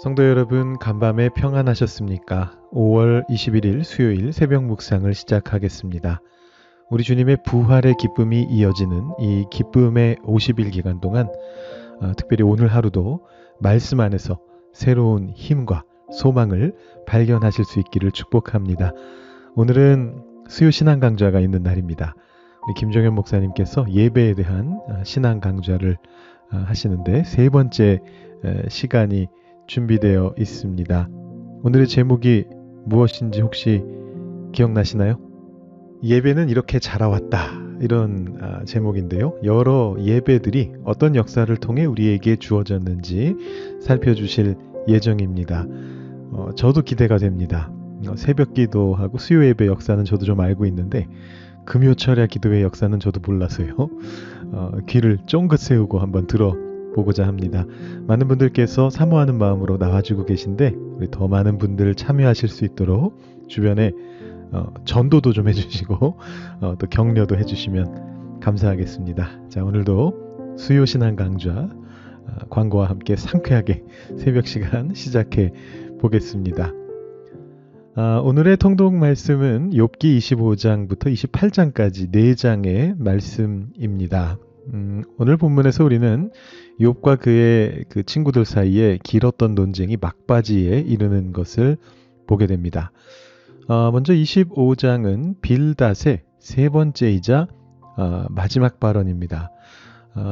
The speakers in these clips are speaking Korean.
성도 여러분, 간밤에 평안하셨습니까? 5월 21일 수요일 새벽 묵상을 시작하겠습니다. 우리 주님의 부활의 기쁨이 이어지는 이 기쁨의 50일 기간 동안 특별히 오늘 하루도 말씀 안에서 새로운 힘과 소망을 발견하실 수 있기를 축복합니다. 오늘은 수요 신앙 강좌가 있는 날입니다. 우리 김종현 목사님께서 예배에 대한 신앙 강좌를 하시는데 세 번째 시간이 준비되어 있습니다. 오늘의 제목이 무엇인지 혹시 기억나시나요? 예배는 이렇게 자라왔다, 이런 제목인데요. 여러 예배들이 어떤 역사를 통해 우리에게 주어졌는지 살펴주실 예정입니다. 저도 기대가 됩니다. 새벽 기도하고 수요 예배 역사는 저도 좀 알고 있는데 금요 철야 기도의 역사는 저도 몰라서요. 귀를 쫑긋 세우고 한번 들어보고자 합니다. 많은 분들께서 사모하는 마음으로 나와주고 계신데 우리 더 많은 분들 참여하실 수 있도록 주변에 전도도 좀 해주시고 또 격려도 해주시면 감사하겠습니다. 자, 오늘도 수요 신앙 강좌 광고와 함께 상쾌하게 새벽 시간 시작해 보겠습니다. 오늘의 통독 말씀은 욥기 25장부터 28장까지 4장의 말씀입니다. 오늘 본문에서 우리는 욥과 그의 그 친구들 사이에 길었던 논쟁이 막바지에 이르는 것을 보게 됩니다. 먼저 25장은 빌닷의 세 번째이자 마지막 발언입니다.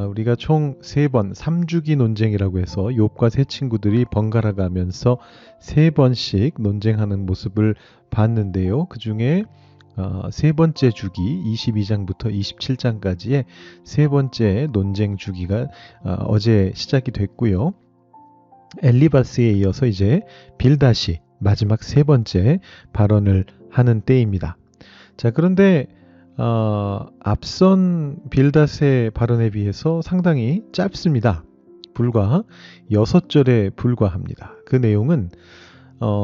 우리가 총 3번 3주기 논쟁이라고 해서 욥과 세 친구들이 번갈아 가면서 3번씩 논쟁하는 모습을 봤는데요. 그 중에 세 번째 주기 22장부터 27장까지의 세 번째 논쟁 주기가 어제 시작이 됐고요. 엘리바스에 이어서 이제 빌닷이 마지막 세 번째 발언을 하는 때입니다. 자, 그런데 앞선 빌닷의 발언에 비해서 상당히 짧습니다. 불과 6절에 불과합니다. 그 내용은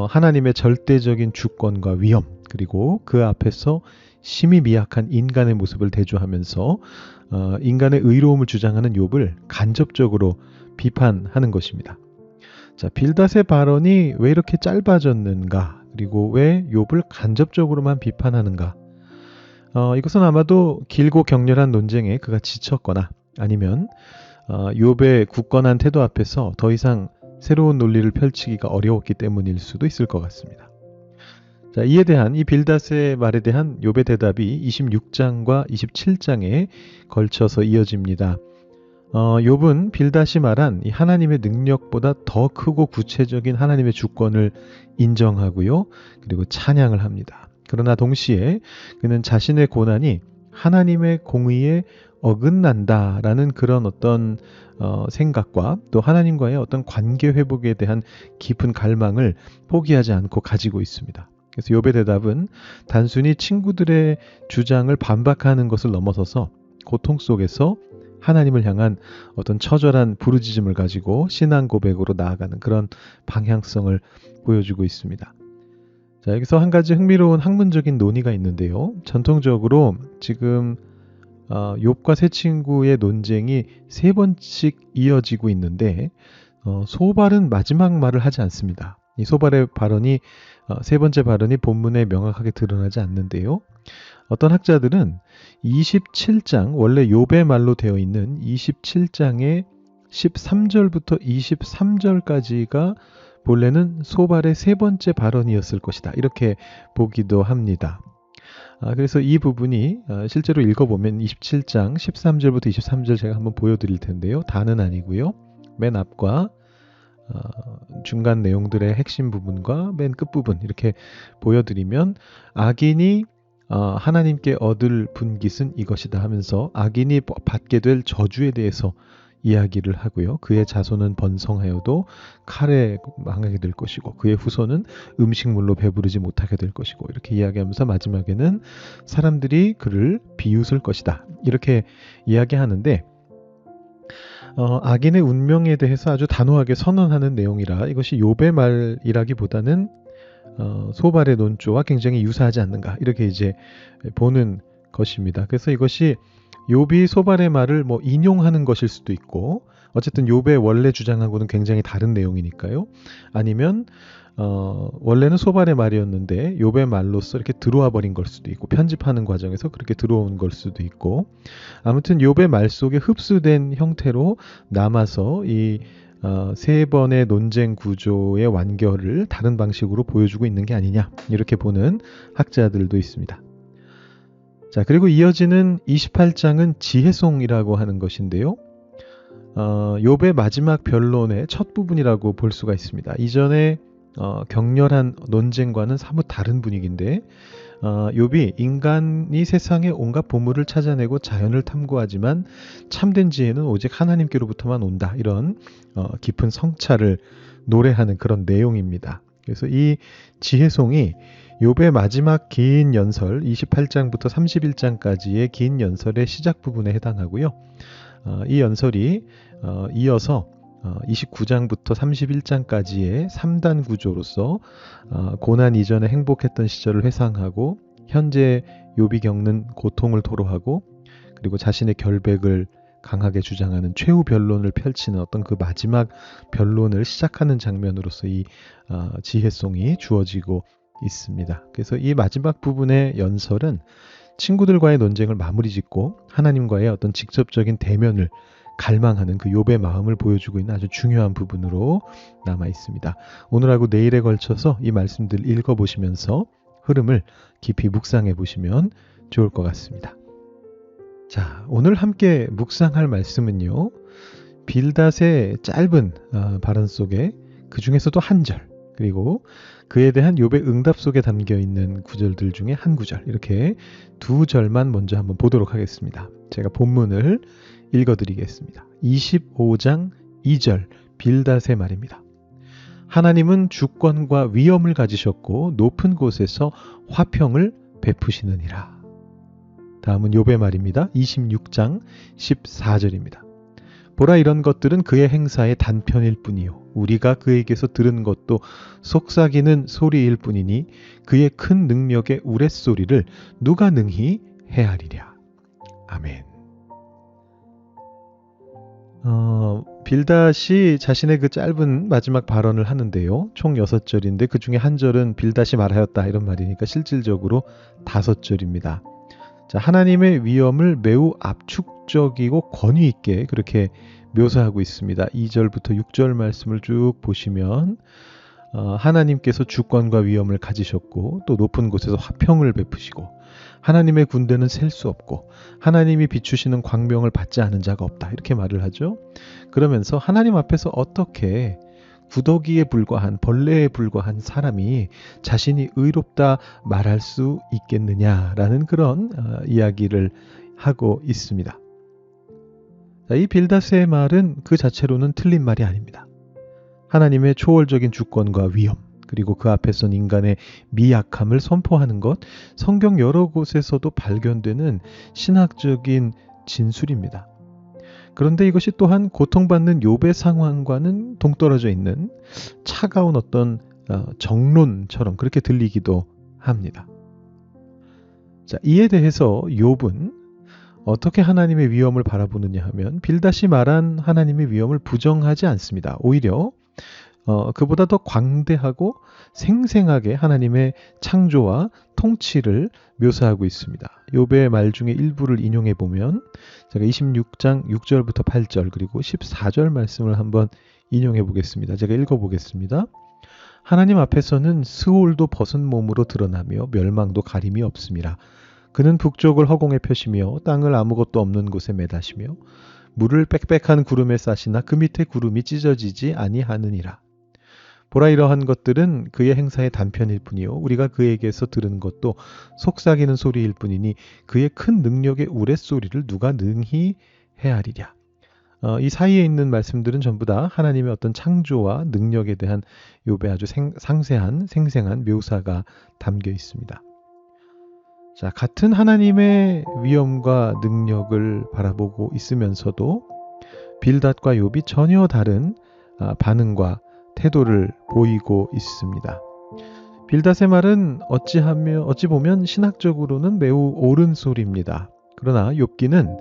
하나님의 절대적인 주권과 위엄, 그리고 그 앞에서 심히 미약한 인간의 모습을 대조하면서 인간의 의로움을 주장하는 욥을 간접적으로 비판하는 것입니다. 자, 빌닷의 발언이 왜 이렇게 짧아졌는가? 그리고 왜 욥을 간접적으로만 비판하는가? 이것은 아마도 길고 격렬한 논쟁에 그가 지쳤거나 아니면 욥의 굳건한 태도 앞에서 더 이상 새로운 논리를 펼치기가 어려웠기 때문일 수도 있을 것 같습니다. 자, 이에 대한 이 빌닷의 말에 대한 욥의 대답이 26장과 27장에 걸쳐서 이어집니다. 욥은 빌닷이 말한 이 하나님의 능력보다 더 크고 구체적인 하나님의 주권을 인정하고요. 그리고 찬양을 합니다. 그러나 동시에 그는 자신의 고난이 하나님의 공의에 어긋난다라는 그런 어떤 생각과 또 하나님과의 어떤 관계 회복에 대한 깊은 갈망을 포기하지 않고 가지고 있습니다. 그래서 욥의 대답은 단순히 친구들의 주장을 반박하는 것을 넘어서서 고통 속에서 하나님을 향한 어떤 처절한 부르짖음을 가지고 신앙 고백으로 나아가는 그런 방향성을 보여주고 있습니다. 자, 여기서 한 가지 흥미로운 학문적인 논의가 있는데요. 전통적으로 지금 욥과 세 친구의 논쟁이 3번씩 이어지고 있는데 소발은 마지막 말을 하지 않습니다. 이 소발의 발언이 세 번째 발언이 본문에 명확하게 드러나지 않는데요. 어떤 학자들은 27장, 원래 욥의 말로 되어 있는 27장의 13절부터 23절까지가 본래는 소발의 세 번째 발언이었을 것이다, 이렇게 보기도 합니다. 그래서 이 부분이 실제로 읽어보면 27장 13절부터 23절 제가 한번 보여드릴 텐데요. 다는 아니고요. 맨 앞과 중간 내용들의 핵심 부분과 맨 끝부분 이렇게 보여드리면 악인이 하나님께 얻을 분깃은 이것이다 하면서 악인이 받게 될 저주에 대해서 이야기를 하고요. 그의 자손은 번성하여도 칼에 망하게 될 것이고 그의 후손은 음식물로 배부르지 못하게 될 것이고 이렇게 이야기하면서 마지막에는 사람들이 그를 비웃을 것이다, 이렇게 이야기하는데 악인의 운명에 대해서 아주 단호하게 선언하는 내용이라 이것이 욥의 말이라기보다는 소발의 논조와 굉장히 유사하지 않는가, 이렇게 이제 보는 것입니다. 그래서 이것이 욥이 소발의 말을 인용하는 것일 수도 있고 어쨌든 욥의 원래 주장하고는 굉장히 다른 내용이니까요. 아니면 원래는 소발의 말이었는데 욥의 말로써 이렇게 들어와 버린 걸 수도 있고, 편집하는 과정에서 그렇게 들어온 걸 수도 있고, 아무튼 욥의 말 속에 흡수된 형태로 남아서 이 세 번의 논쟁 구조의 완결을 다른 방식으로 보여주고 있는 게 아니냐, 이렇게 보는 학자들도 있습니다. 자, 그리고 이어지는 28장은 지혜송이라고 하는 것인데요. 욥의 마지막 변론의 첫 부분이라고 볼 수가 있습니다. 이전에 격렬한 논쟁과는 사뭇 다른 분위기인데, 욥이 인간이 세상의 온갖 보물을 찾아내고 자연을 탐구하지만 참된 지혜는 오직 하나님께로부터만 온다, 이런 깊은 성찰을 노래하는 그런 내용입니다. 그래서 이 지혜송이 욥의 마지막 긴 연설 28장부터 31장까지의 긴 연설의 시작 부분에 해당하고요. 이 연설이 이어서 29장부터 31장까지의 3단 구조로서 고난 이전에 행복했던 시절을 회상하고 현재 욥이 겪는 고통을 토로하고, 그리고 자신의 결백을 강하게 주장하는 최후 변론을 펼치는 어떤 그 마지막 변론을 시작하는 장면으로서 이 지혜송이 주어지고 있습니다. 그래서 이 마지막 부분의 연설은 친구들과의 논쟁을 마무리 짓고 하나님과의 어떤 직접적인 대면을 갈망하는 그 욥의 마음을 보여주고 있는 아주 중요한 부분으로 남아 있습니다. 오늘하고 내일에 걸쳐서 이 말씀들 읽어보시면서 흐름을 깊이 묵상해 보시면 좋을 것 같습니다. 자, 오늘 함께 묵상할 말씀은요, 빌닷의 짧은 발언 속에 그 중에서도 한 절, 그리고 그에 대한 욥의 응답 속에 담겨 있는 구절들 중에 한 구절, 이렇게 두 절만 먼저 한번 보도록 하겠습니다. 제가 본문을 읽어드리겠습니다. 25장 2절 빌닷의 말입니다. 하나님은 주권과 위엄을 가지셨고 높은 곳에서 화평을 베푸시느니라. 다음은 욥의 말입니다. 26장 14절입니다. 보라, 이런 것들은 그의 행사의 단편일 뿐이요 우리가 그에게서 들은 것도 속삭이는 소리일 뿐이니 그의 큰 능력의 우레소리를 누가 능히 헤아리랴. 아멘. 빌닷이 자신의 그 짧은 마지막 발언을 하는데요, 총 6절인데 그 중에 한 절은 빌닷이 말하였다, 이런 말이니까 실질적으로 5절입니다. 자, 하나님의 위엄을 매우 압축적이고 권위 있게 그렇게 묘사하고 있습니다. 2절부터 6절 말씀을 쭉 보시면 하나님께서 주권과 위엄을 가지셨고 또 높은 곳에서 화평을 베푸시고 하나님의 군대는 셀 수 없고 하나님이 비추시는 광명을 받지 않은 자가 없다, 이렇게 말을 하죠. 그러면서 하나님 앞에서 어떻게 구더기에 불과한, 벌레에 불과한 사람이 자신이 의롭다 말할 수 있겠느냐라는 그런 이야기를 하고 있습니다. 이 빌닷의 말은 그 자체로는 틀린 말이 아닙니다. 하나님의 초월적인 주권과 위엄, 그리고 그 앞에선 인간의 미약함을 선포하는 것, 성경 여러 곳에서도 발견되는 신학적인 진술입니다. 그런데 이것이 또한 고통받는 욥의 상황과는 동떨어져 있는 차가운 어떤 정론처럼 그렇게 들리기도 합니다. 자, 이에 대해서 욥은 어떻게 하나님의 위엄을 바라보느냐 하면 빌닷이 말한 하나님의 위엄을 부정하지 않습니다. 오히려 그보다 더 광대하고 생생하게 하나님의 창조와 통치를 묘사하고 있습니다. 욥의 말 중에 일부를 인용해 보면, 제가 26장 6절부터 8절 그리고 14절 말씀을 한번 인용해 보겠습니다. 제가 읽어 보겠습니다. 하나님 앞에서는 스올도 벗은 몸으로 드러나며 멸망도 가림이 없음이라. 그는 북쪽을 허공에 펴시며 땅을 아무것도 없는 곳에 매다시며 물을 빽빽한 구름에 싸시나 그 밑에 구름이 찢어지지 아니하느니라. 보라, 이러한 것들은 그의 행사의 단편일 뿐이요 우리가 그에게서 들은 것도 속삭이는 소리일 뿐이니 그의 큰 능력의 우레소리를 누가 능히 헤아리랴. 이 사이에 있는 말씀들은 전부 다 하나님의 어떤 창조와 능력에 대한 욥의 아주 상세한 생생한 묘사가 담겨 있습니다. 자, 같은 하나님의 위엄과 능력을 바라보고 있으면서도 빌닷과 욥이 전혀 다른 반응과 태도를 보이고 있습니다. 빌닷의 말은 어찌 보면 신학적으로는 매우 옳은 소리입니다. 그러나 욥기는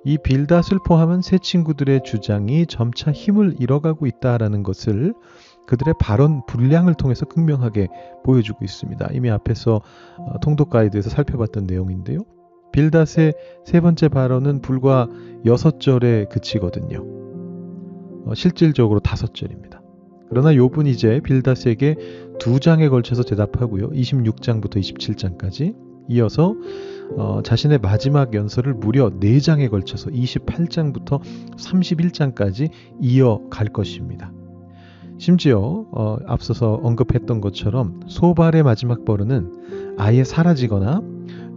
이 빌닷을 포함한 세 친구들의 주장이 점차 힘을 잃어가고 있다라는 것을 그들의 발언 분량을 통해서 극명하게 보여주고 있습니다. 이미 앞에서 통독 가이드에서 살펴봤던 내용인데요. 빌닷의 세 번째 발언은 불과 6절에 그치거든요. 실질적으로 5절입니다. 그러나 욥은 이제 빌닷에게 2장에 걸쳐서 대답하고요. 26장부터 27장까지 이어서 자신의 마지막 연설을 무려 4장에 걸쳐서 28장부터 31장까지 이어갈 것입니다. 심지어 앞서서 언급했던 것처럼 소발의 마지막 발언은 아예 사라지거나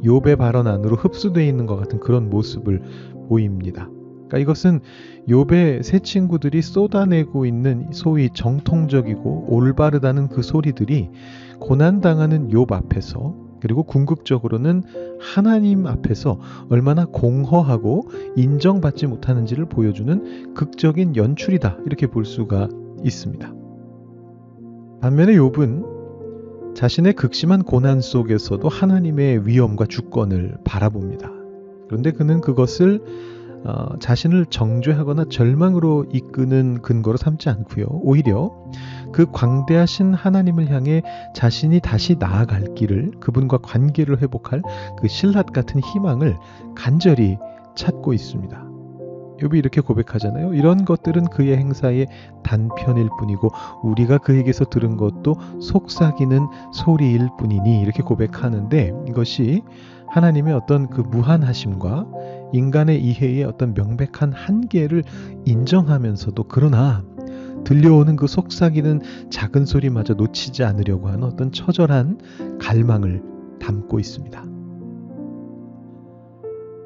욥의 발언 안으로 흡수되어 있는 것 같은 그런 모습을 보입니다. 그러니까 이것은 욥의 세 친구들이 쏟아내고 있는 소위 정통적이고 올바르다는 그 소리들이 고난당하는 욥 앞에서 그리고 궁극적으로는 하나님 앞에서 얼마나 공허하고 인정받지 못하는지를 보여주는 극적인 연출이다 이렇게 볼 수가 있습니다. 반면에 욥은 자신의 극심한 고난 속에서도 하나님의 위엄과 주권을 바라봅니다. 그런데 그는 그것을 자신을 정죄하거나 절망으로 이끄는 근거로 삼지 않고요. 오히려 그 광대하신 하나님을 향해 자신이 다시 나아갈 길을 그분과 관계를 회복할 그 신라 같은 희망을 간절히 찾고 있습니다. 욥이 이렇게 고백하잖아요. 이런 것들은 그의 행사의 단편일 뿐이고 우리가 그에게서 들은 것도 속삭이는 소리일 뿐이니 이렇게 고백하는데 이것이 하나님의 어떤 그 무한하심과 인간의 이해의 어떤 명백한 한계를 인정하면서도 그러나 들려오는 그 속삭이는 작은 소리마저 놓치지 않으려고 하는 어떤 처절한 갈망을 담고 있습니다.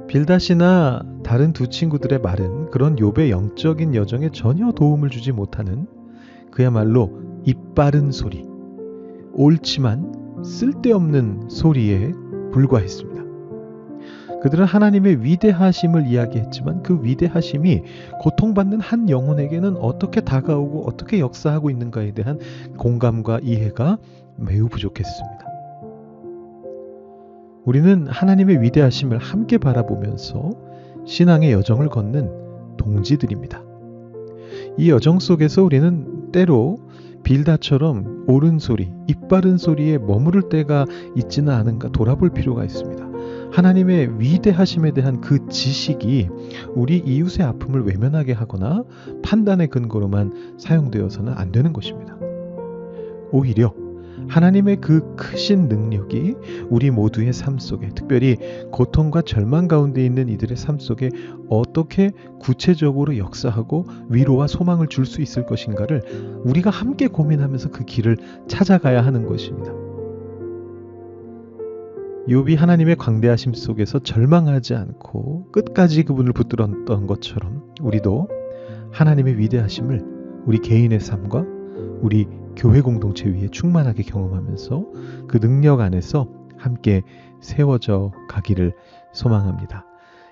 빌닷이나 다른 두 친구들의 말은 그런 욥의 영적인 여정에 전혀 도움을 주지 못하는 그야말로 입바른 소리, 옳지만 쓸데없는 소리에 불과했습니다. 그들은 하나님의 위대하심을 이야기했지만 그 위대하심이 고통받는 한 영혼에게는 어떻게 다가오고 어떻게 역사하고 있는가에 대한 공감과 이해가 매우 부족했습니다. 우리는 하나님의 위대하심을 함께 바라보면서 신앙의 여정을 걷는 동지들입니다. 이 여정 속에서 우리는 때로 빌닷처럼 옳은 소리, 입바른 소리에 머무를 때가 있지는 않은가 돌아볼 필요가 있습니다. 하나님의 위대하심에 대한 그 지식이 우리 이웃의 아픔을 외면하게 하거나 판단의 근거로만 사용되어서는 안 되는 것입니다. 오히려 하나님의 그 크신 능력이 우리 모두의 삶 속에 특별히 고통과 절망 가운데 있는 이들의 삶 속에 어떻게 구체적으로 역사하고 위로와 소망을 줄 수 있을 것인가를 우리가 함께 고민하면서 그 길을 찾아가야 하는 것입니다. 욥이 하나님의 광대하심 속에서 절망하지 않고 끝까지 그분을 붙들었던 것처럼 우리도 하나님의 위대하심을 우리 개인의 삶과 우리 교회 공동체 위에 충만하게 경험하면서 그 능력 안에서 함께 세워져 가기를 소망합니다.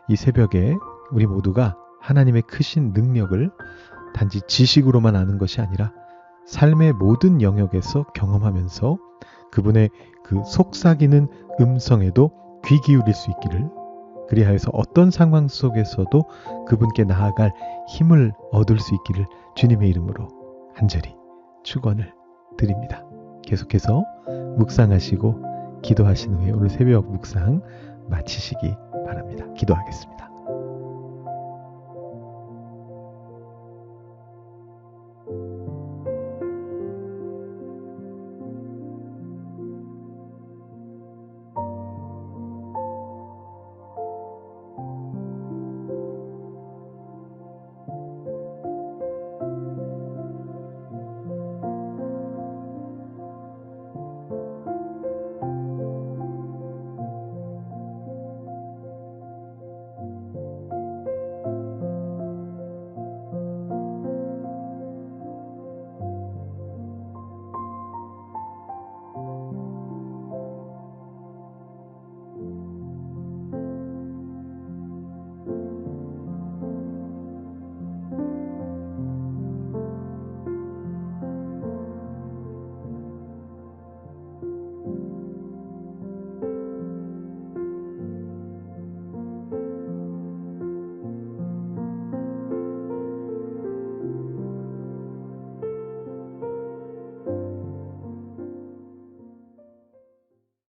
이 새벽에 우리 모두가 하나님의 크신 능력을 단지 지식으로만 아는 것이 아니라 삶의 모든 영역에서 경험하면서 그분의 그 속삭이는 음성에도 귀 기울일 수 있기를, 그리하여서 어떤 상황 속에서도 그분께 나아갈 힘을 얻을 수 있기를 주님의 이름으로 간절히 축원을 드립니다. 계속해서 묵상하시고 기도하신 후에 오늘 새벽 묵상 마치시기 바랍니다. 기도하겠습니다.